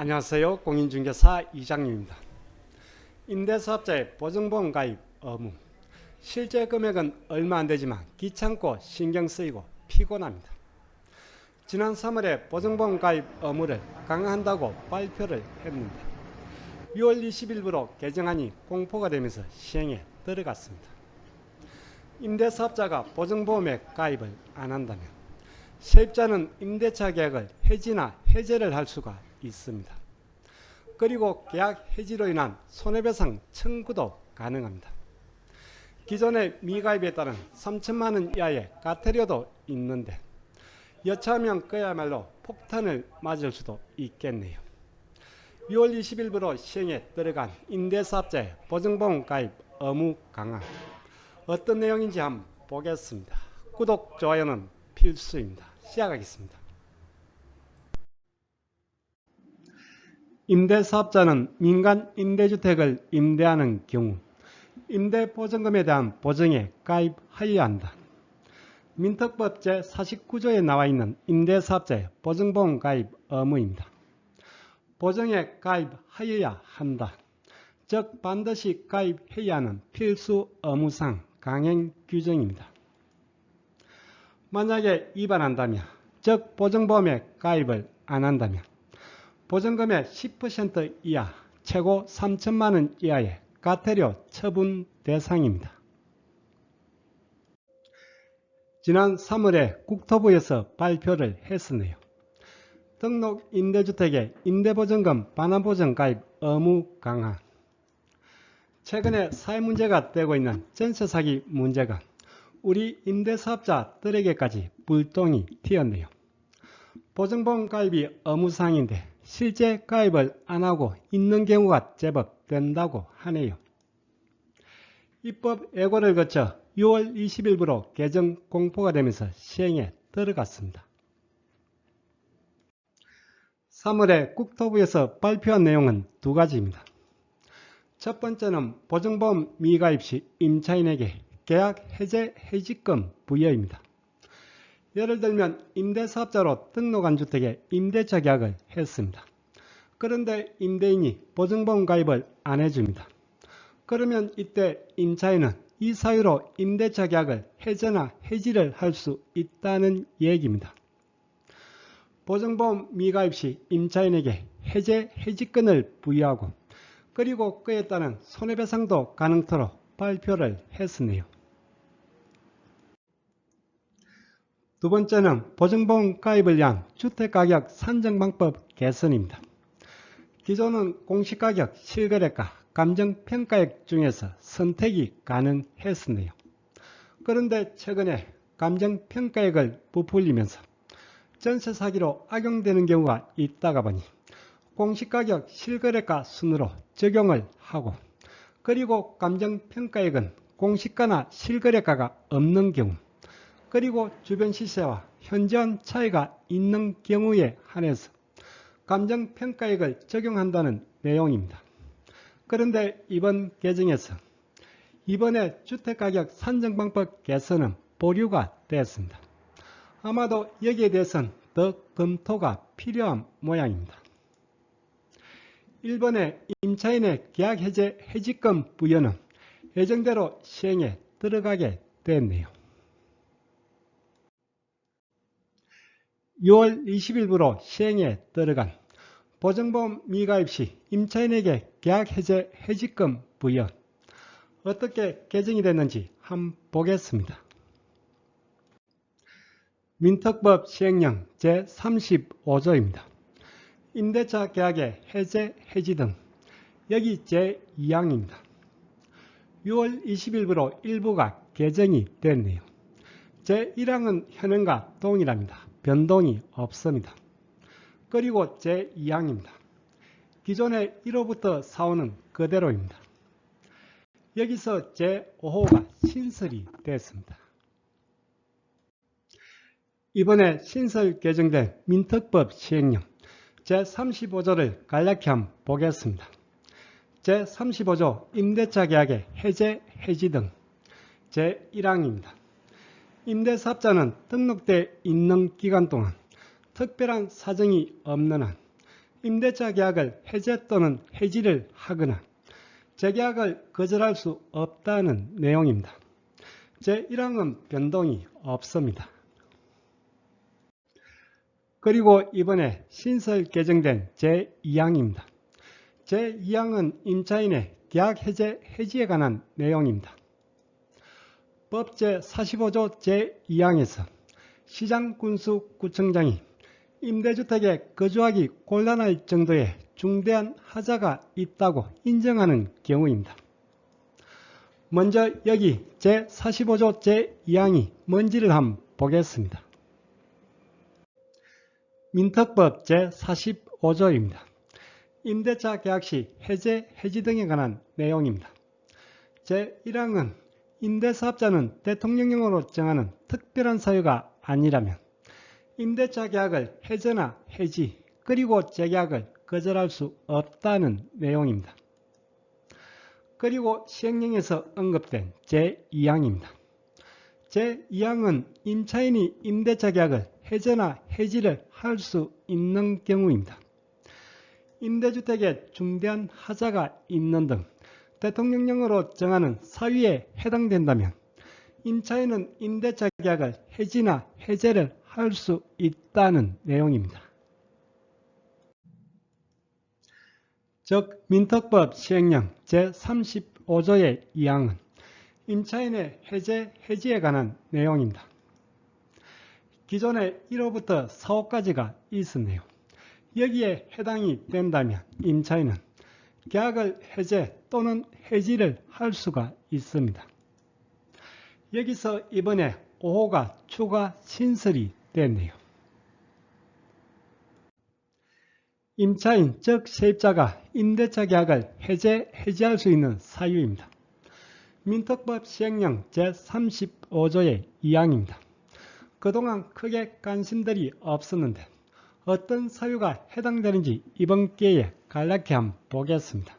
안녕하세요. 공인중개사 이장님입니다. 임대사업자의 보증보험 가입 의무. 실제 금액은 얼마 안 되지만 귀찮고 신경 쓰이고 피곤합니다. 지난 3월에 보증보험 가입 의무를 강화한다고 발표를 했는데 6월 20일부로 개정안이 공포가 되면서 시행에 들어갔습니다. 임대사업자가 보증보험에 가입을 안 한다면 세입자는 임대차 계약을 해지나 해제를 할 수가 있습니다. 그리고 계약 해지로 인한 손해배상 청구도 가능합니다. 기존의 미가입에 따른 3천만 원 이하의 과태료도 있는데 여차하면 그야말로 폭탄을 맞을 수도 있겠네요. 6월 20일부로 시행에 들어간 임대사업자의 보증보험 가입 의무 강화. 어떤 내용인지 한번 보겠습니다. 구독, 좋아요는 필수입니다. 시작하겠습니다. 임대사업자는 민간 임대주택을 임대하는 경우 임대보증금에 대한 보증에 가입하여야 한다. 민특법 제49조에 나와 있는 임대사업자의 보증보험 가입 의무입니다. 보증에 가입하여야 한다. 즉 반드시 가입해야 하는 필수 의무상 강행 규정입니다. 만약에 위반한다면, 즉 보증보험에 가입을 안 한다면 보증금의 10% 이하, 최고 3천만 원 이하의 과태료 처분 대상입니다. 지난 3월에 국토부에서 발표를 했으네요. 등록 임대주택의 임대보증금 반환보증 가입 의무 강화. 최근에 사회 문제가 되고 있는 전세 사기 문제가 우리 임대사업자들에게까지 불똥이 튀었네요. 보증보험 가입이 의무사항인데 실제 가입을 안 하고 있는 경우가 제법 된다고 하네요. 입법 예고를 거쳐 6월 20일부로 개정 공포가 되면서 시행에 들어갔습니다. 3월에 국토부에서 발표한 내용은 두 가지입니다. 첫 번째는 보증보험 미가입 시 임차인에게 계약 해제 해지금 부여입니다. 예를 들면 임대사업자로 등록한 주택에 임대차 계약을 했습니다. 그런데 임대인이 보증보험 가입을 안 해줍니다. 그러면 이때 임차인은 이 사유로 임대차 계약을 해제나 해지를 할 수 있다는 얘기입니다. 보증보험 미가입 시 임차인에게 해제 해지권을 부여하고 그리고 그에 따른 손해배상도 가능토록 발표를 했으네요. 두 번째는 보증보험 가입을 위한 주택가격 산정방법 개선입니다. 기존은 공시가격, 실거래가, 감정평가액 중에서 선택이 가능했었네요. 그런데 최근에 감정평가액을 부풀리면서 전세 사기로 악용되는 경우가 있다가 보니 공시가격, 실거래가 순으로 적용을 하고 그리고 감정평가액은 공시가나 실거래가가 없는 경우 그리고 주변 시세와 현저한 차이가 있는 경우에 한해서 감정평가액을 적용한다는 내용입니다. 그런데 이번 개정에서 이번에 주택가격 산정방법 개선은 보류가 되었습니다. 아마도 여기에 대해서는 더 검토가 필요한 모양입니다. 1번의 임차인의 계약해제 해지권 부여는 예정대로 시행에 들어가게 됐네요. 6월 20일부로 시행에 들어간 보증보험 미가입 시 임차인에게 계약해제 해지권 부여 어떻게 개정이 됐는지 한번 보겠습니다. 민특법 시행령 제35조입니다. 임대차 계약의 해제, 해지 등 여기 제2항입니다. 6월 20일부로 일부가 개정이 됐네요. 제1항은 현행과 동일합니다. 변동이 없습니다. 그리고 제2항입니다. 기존의 1호부터 4호는 그대로입니다. 여기서 제5호가 신설이 됐습니다. 이번에 신설 개정된 민특법 시행령 제35조를 간략히 한번 보겠습니다. 제35조 임대차 계약의 해제, 해지 등 제1항입니다. 임대사업자는 등록돼 있는 기간 동안 특별한 사정이 없는 한 임대차 계약을 해제 또는 해지를 하거나 재계약을 거절할 수 없다는 내용입니다. 제1항은 변동이 없습니다. 그리고 이번에 신설 개정된 제2항입니다. 제2항은 임차인의 계약 해제 해지에 관한 내용입니다. 법 제45조 제2항에서 시장군수구청장이 임대주택에 거주하기 곤란할 정도의 중대한 하자가 있다고 인정하는 경우입니다. 먼저 여기 제45조 제2항이 뭔지를 한번 보겠습니다. 민특법 제45조입니다. 임대차 계약 시 해제, 해지 등에 관한 내용입니다. 제1항은 임대사업자는 대통령령으로 정하는 특별한 사유가 아니라면 임대차 계약을 해제나 해지 그리고 재계약을 거절할 수 없다는 내용입니다. 그리고 시행령에서 언급된 제2항입니다. 제2항은 임차인이 임대차 계약을 해제나 해지를 할 수 있는 경우입니다. 임대주택에 중대한 하자가 있는 등 대통령령으로 정하는 사유에 해당된다면 임차인은 임대차 계약을 해지나 해제를 할 수 있다는 내용입니다. 즉 민특법 시행령 제35조의 2항은 임차인의 해제, 해지에 관한 내용입니다. 기존에 1호부터 4호까지가 있었네요. 여기에 해당이 된다면 임차인은 계약을 해제 또는 해지를 할 수가 있습니다. 여기서 이번에 5호가 추가 신설이 됐네요. 임차인 즉 세입자가 임대차 계약을 해제, 해지할 수 있는 사유입니다. 민특법 시행령 제35조의 2항입니다. 그동안 크게 관심들이 없었는데 어떤 사유가 해당되는지 이번 기회에 간략히 한번 보겠습니다.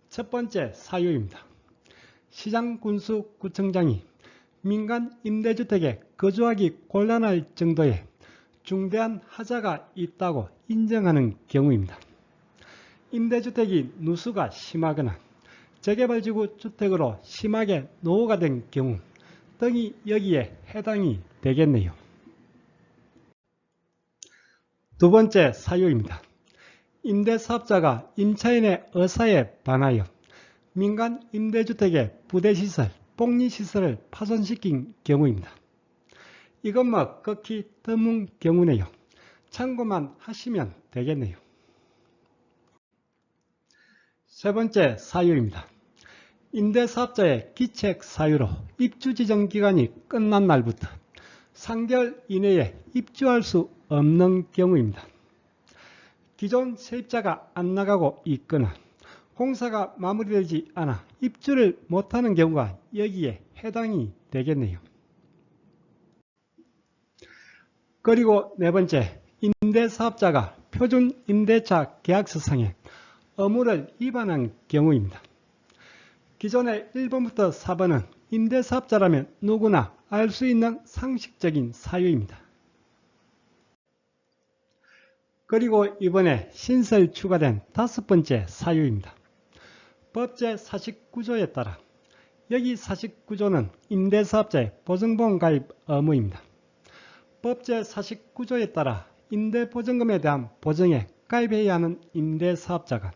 첫 번째 사유입니다. 시장군수구청장이 민간 임대주택에 거주하기 곤란할 정도의 중대한 하자가 있다고 인정하는 경우입니다. 임대주택이 누수가 심하거나 재개발지구 주택으로 심하게 노후가 된 경우 등이 여기에 해당이 되겠네요. 두 번째 사유입니다. 임대사업자가 임차인의 의사에 반하여 민간 임대주택의 부대시설, 복리시설을 파손시킨 경우입니다. 이건 뭐 극히 드문 경우네요. 참고만 하시면 되겠네요. 세 번째 사유입니다. 임대사업자의 기책 사유로 입주 지정 기간이 끝난 날부터 3개월 이내에 입주할 수 없는 경우입니다. 기존 세입자가 안 나가고 있거나 공사가 마무리되지 않아 입주를 못하는 경우가 여기에 해당이 되겠네요. 그리고 네 번째, 임대사업자가 표준 임대차 계약서상의 의무를 위반한 경우입니다. 기존의 1번부터 4번은 임대사업자라면 누구나 알 수 있는 상식적인 사유입니다. 그리고 이번에 신설 추가된 다섯 번째 사유입니다. 법 제49조에 따라 여기 49조는 임대사업자의 보증보험 가입 의무입니다. 법 제49조에 따라 임대보증금에 대한 보증에 가입해야 하는 임대사업자가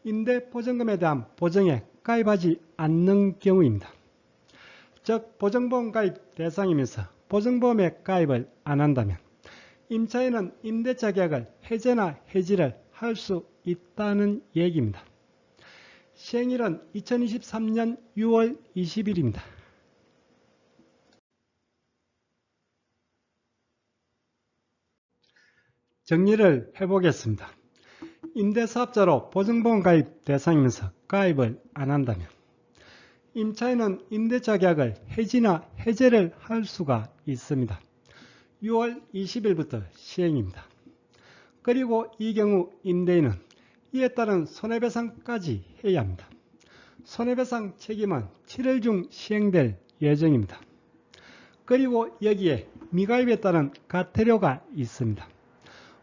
임대보증금에 대한 보증에 가입하지 않는 경우입니다. 즉 보증보험 가입 대상이면서 보증보험에 가입을 안 한다면 임차인은 임대차 계약을 해제나 해지를 할 수 있다는 얘기입니다. 시행일은 2023년 6월 20일입니다. 정리를 해보겠습니다. 임대사업자로 보증보험 가입 대상이면서 가입을 안 한다면 임차인은 임대차 계약을 해지나 해제를 할 수가 있습니다. 6월 20일부터 시행입니다. 그리고 이 경우 임대인은 이에 따른 손해배상까지 해야 합니다. 손해배상 책임은 7일 중 시행될 예정입니다. 그리고 여기에 미가입에 따른 과태료가 있습니다.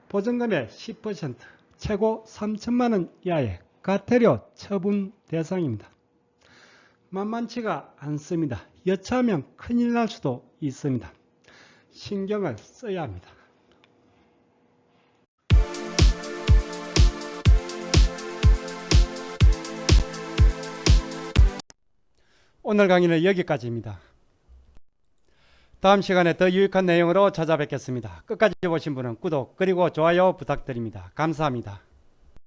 보증금의 10%, 최고 3천만 원 이하의 과태료 처분 대상입니다. 만만치가 않습니다. 여차하면 큰일 날 수도 있습니다. 신경을 써야 합니다. 오늘 강의는 여기까지입니다. 다음 시간에 더 유익한 내용으로 찾아뵙겠습니다. 끝까지 보신 분은 구독 그리고 좋아요 부탁드립니다. 감사합니다.